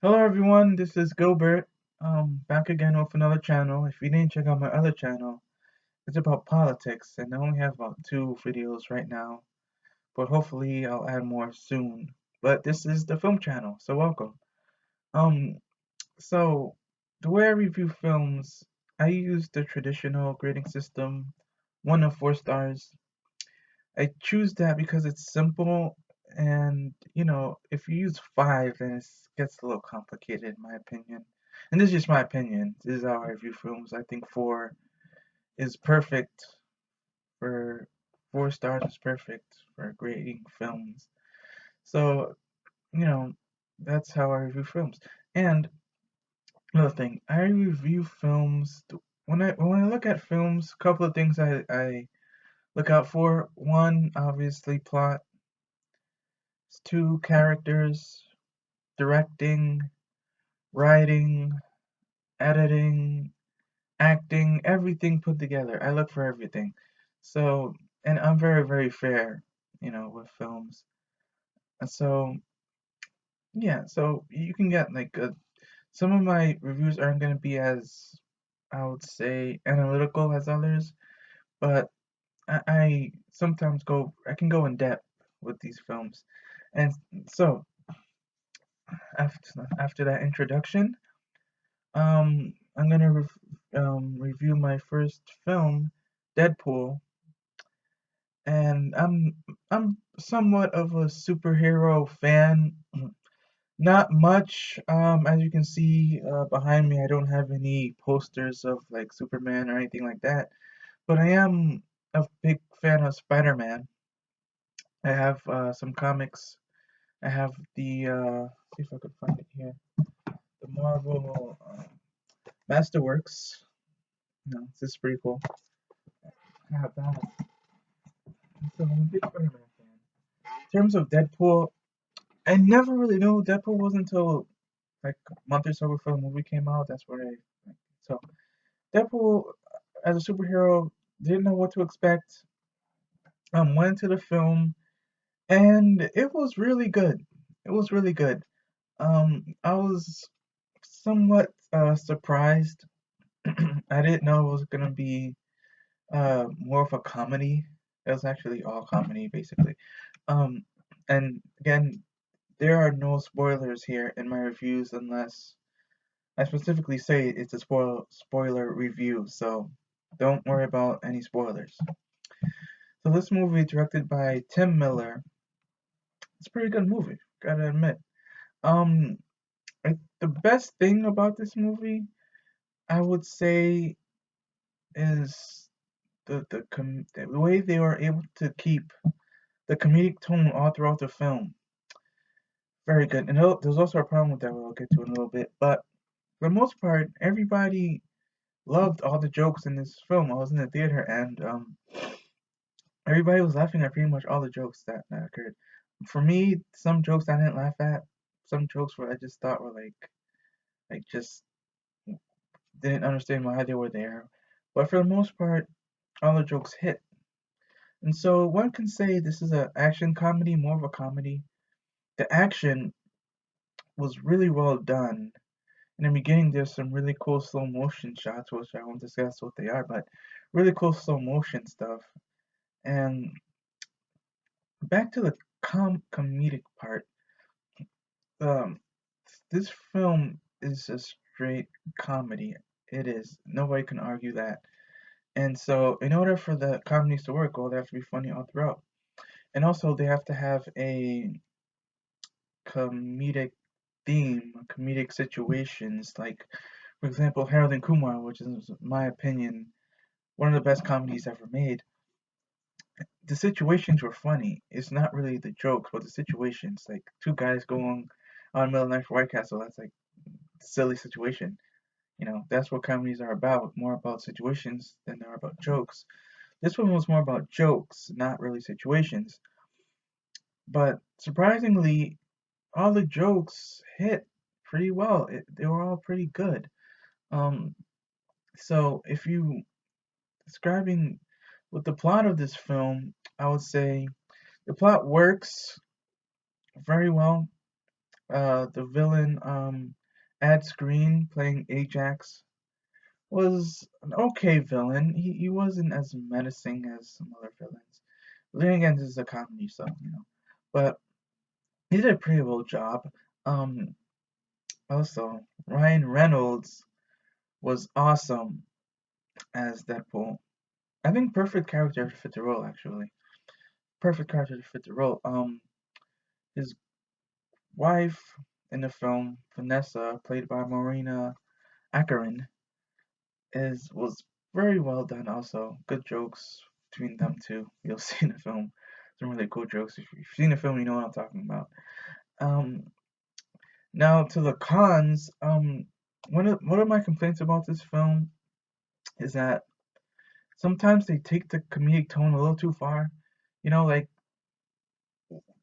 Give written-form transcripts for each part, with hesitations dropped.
Hello everyone, this is Gilbert. Back again with another channel. If you didn't check out my other channel, it's about politics, and I only have about 2 videos right now, but hopefully I'll add more soon. But this is the film channel, so welcome. Um, so the way I review films, I use the traditional grading system, 1 to 4 stars. I choose that because it's simple, and if you use five, then it gets a little complicated, in my opinion. And this is just my opinion. This is how I review films. I think four is perfect for 4 stars is perfect for grading films. So, you know, that's how I review films. And another thing, I review films when I look at films, a couple of things I look out for. One, obviously plot. Two, characters, directing, writing, editing, acting, everything put together. I look for everything. So, and I'm very, very fair, with films. And so, yeah, so you can get some of my reviews aren't going to be as, I would say, analytical as others, but I sometimes I can go in depth with these films. And so, after that introduction, I'm gonna review my first film, Deadpool, and I'm somewhat of a superhero fan. Not much. As you can see behind me, I don't have any posters of like Superman or anything like that, but I am a big fan of Spider-Man. I have some comics. I have the see if I could find it here. The Marvel Masterworks. This is pretty cool. I have that. So I'm a big Spider-Man fan. In terms of Deadpool, I never really knew Deadpool was until like a month or so before the movie came out. That's where so Deadpool as a superhero didn't know what to expect. Went to the film and it was really good. It was really good. I was somewhat surprised. I didn't know it was gonna be more of a comedy. It was actually all comedy basically. Um, and again, there are no spoilers here in my reviews unless I specifically say it's a spoiler review, so don't worry about any spoilers. So this movie, directed by Tim Miller, it's a pretty good movie, gotta admit. Um, the best thing about this movie, I would say, is the way they were able to keep the comedic tone all throughout the film. Very good. And there's also a problem with that, we'll get to in a little bit, but for the most part, everybody loved all the jokes in this film. I was in the theater and everybody was laughing at pretty much all the jokes that occurred. For me, some jokes I didn't laugh at. Some jokes where I just thought were like just didn't understand why they were there. But for the most part, all the jokes hit. And so one can say this is an action comedy, more of a comedy. The action was really well done. In the beginning, there's some really cool slow motion shots, which I won't discuss what they are, but really cool slow motion stuff. And back to the comedic part, um, this film is a straight comedy. It is. Nobody can argue that. And so, in order for the comedies to work, well, they have to be funny all throughout. And also, they have to have a comedic theme, comedic situations. Like, for example, Harold and Kumar, which is, in my opinion, one of the best comedies ever made. The situations were funny. It's not really the jokes, but the situations. Like two guys going on in the middle of the night for White Castle. That's like a silly situation. That's what comedies are about. More about situations than they are about jokes. This one was more about jokes, not really situations. But surprisingly, all the jokes hit pretty well. They were all pretty good. Um, so if you describing with the plot of this film, I would say the plot works very well. The villain, Ed Screen playing Ajax was an okay villain. He wasn't as menacing as some other villains. But then again, this is a comedy, so But he did a pretty well job. Um, Also, Ryan Reynolds was awesome as Deadpool. I think perfect character to fit the role, actually. Perfect character to fit the role. His wife in the film, Vanessa, played by Marina Akarin, is was very well done. Also, good jokes between them two. You'll see in the film some really cool jokes. If you've seen the film, you know what I'm talking about. Um, Now to the cons. One of my complaints about this film is that sometimes they take the comedic tone a little too far. Like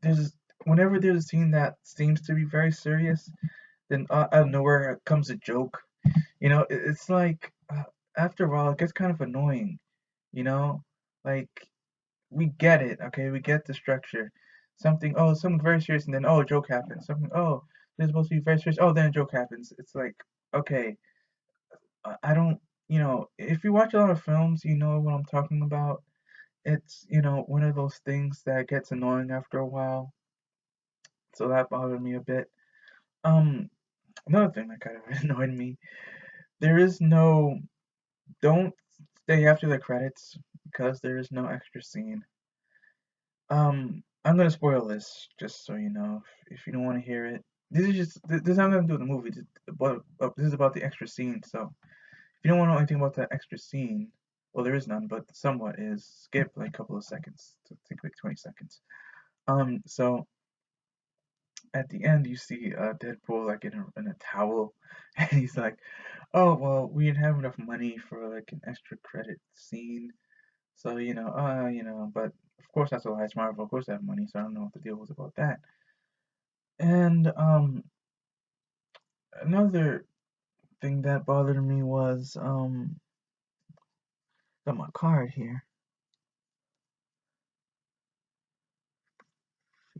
there's whenever there's a scene that seems to be very serious, then out of nowhere comes a joke. It's like after a while it gets kind of annoying. You know, like we get it, okay? We get the structure. Something very serious, and then a joke happens. This is supposed to be very serious. Then a joke happens. It's like, okay, I don't, if you watch a lot of films, you know what I'm talking about. It's one of those things that gets annoying after a while. So that bothered me a bit. Um, Another thing that kind of annoyed me, there is no, don't stay after the credits because there is no extra scene. I'm gonna spoil this just so you know if you don't want to hear it. This is how I'm gonna do the movie. This is about the extra scene. So if you don't want to know anything about that extra scene, well, there is none, but somewhat is. Skip like a couple of seconds. To take like 20 seconds. So at the end you see Deadpool like in a towel, and he's like, "Oh well, we didn't have enough money for like an extra credit scene, so but of course that's a lie. It's Marvel, of course they have money, so I don't know what the deal was about that." And another thing that bothered me was got my card here.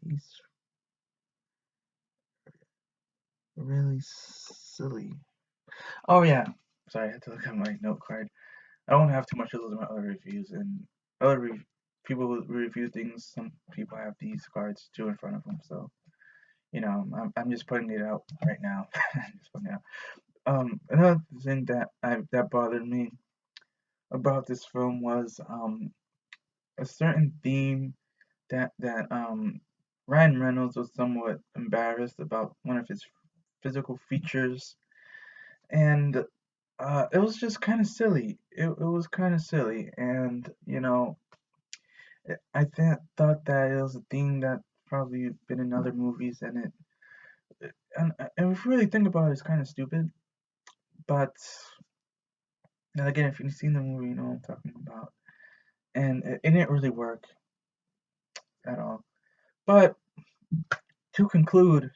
He's really silly. Oh yeah, sorry, I had to look at my note card. I don't have too much to those in my other reviews, and other people who review things. Some people have these cards too in front of them, so I'm just putting it out right now. Just putting it out. Another thing that bothered me about this film was a certain theme that Ryan Reynolds was somewhat embarrassed about one of his physical features, and it was just kind of silly. It was kind of silly, and thought that it was a theme that probably been in other movies, and if you really think about it, it's kind of stupid. But then again, if you've seen the movie, you know what I'm talking about, and it didn't really work at all. But to conclude,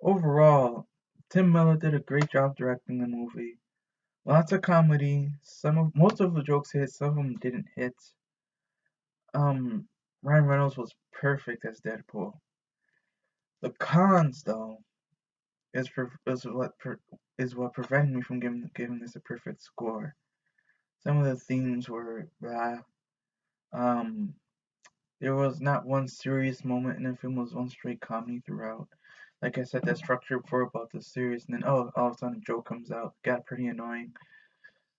overall, Tim Miller did a great job directing the movie. Lots of comedy. Most of the jokes hit. Some of them didn't hit. Um, Ryan Reynolds was perfect as Deadpool. The cons, though, is what prevented me from giving this a perfect score. Some of the themes were blah. Um, there was not one serious moment in the film. It was one straight comedy throughout. Like I said, that structure before about the serious, and then all of a sudden a joke comes out. Got pretty annoying.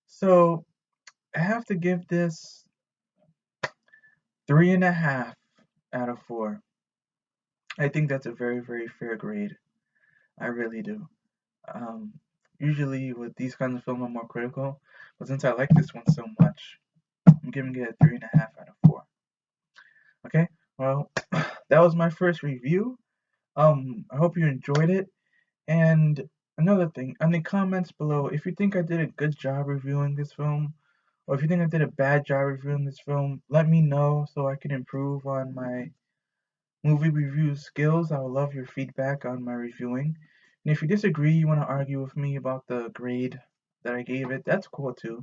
So I have to give this 3.5 out of 4. I think that's a very, very fair grade. I really do. Um, Usually with these kinds of films, I'm more critical, but since I like this one so much, I'm giving it a 3.5 out of 4. Okay, well, that was my first review. I hope you enjoyed it. And another thing, in the comments below, if you think I did a good job reviewing this film, or if you think I did a bad job reviewing this film, let me know so I can improve on my movie review skills. I would love your feedback on my reviewing. And if you disagree, you want to argue with me about the grade that I gave it, that's cool too.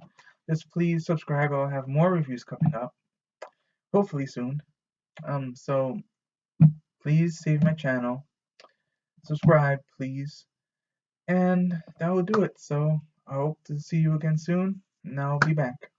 Just please subscribe. I'll have more reviews coming up, hopefully soon. So please save my channel. subscribe, please. And that will do it. So I hope to see you again soon, and I'll be back.